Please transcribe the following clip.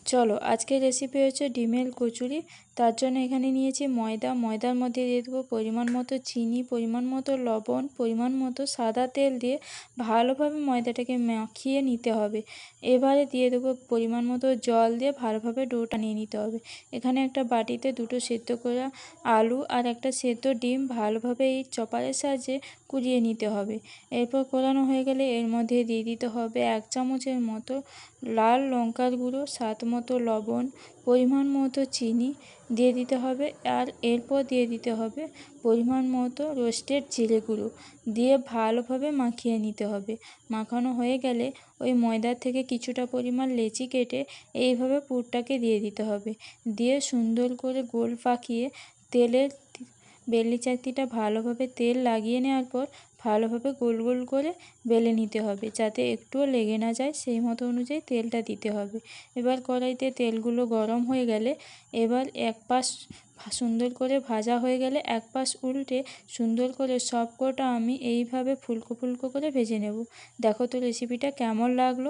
চলো আজকের রেসিপি হচ্ছে ডিমের কচুরি। তার জন্য এখানে নিয়েছি ময়দা, ময়দার মধ্যে দিয়ে দেবো পরিমাণ মতো চিনি, পরিমাণ মতো লবণ, পরিমাণ মতো সাদা তেল দিয়ে ভালোভাবে ময়দাটাকে মাখিয়ে নিতে হবে। এবারে দিয়ে দেবো পরিমাণ মতো জল দিয়ে ভালোভাবে ডোটা নিয়ে নিতে হবে। এখানে একটা বাটিতে দুটো সেদ্ধ করা আলু আর একটা সেদ্ধ ডিম ভালোভাবে এই চপারের সাহায্যে কুড়িয়ে নিতে হবে। এরপর কোরানো হয়ে গেলে এর মধ্যে দিয়ে দিতে হবে 1 চামচের মতো লাল লঙ্কার গুঁড়ো, স্বাদ মতো লবণ, পরিমাণ মতো চিনি দিয়ে দিতে হবে। আর এরপর দিয়ে দিতে হবে পরিমাণ মতো রোস্টেড জিরে গুঁড়ো দিয়ে ভালোভাবে মাখিয়ে নিতে হবে। মাখানো হয়ে গেলে ওই ময়দার থেকে কিছুটা পরিমাণ লেচি কেটে এইভাবে পুরটাকে দিয়ে দিতে হবে। দিয়ে সুন্দর করে গোল পাকিয়ে তেলের বেলনি চাকতিটা ভালোভাবে তেল লাগিয়ে নেওয়ার পর ভালোভাবে গোল গোল করে বেলে নিতে হবে, যাতে একটুও লেগে না যায় সেই মতো অনুযায়ী তেলটা দিতে হবে। এবার কড়াইতে তেলগুলো গরম হয়ে গেলে এবার এক পাশ সুন্দর করে ভাজা হয়ে গেলে এক পাশ উল্টে সুন্দর করে সবকটা আমি এইভাবে ফুলকো ফুলকো করে ভেজে নেব। দেখো তো রেসিপিটা কেমন লাগলো।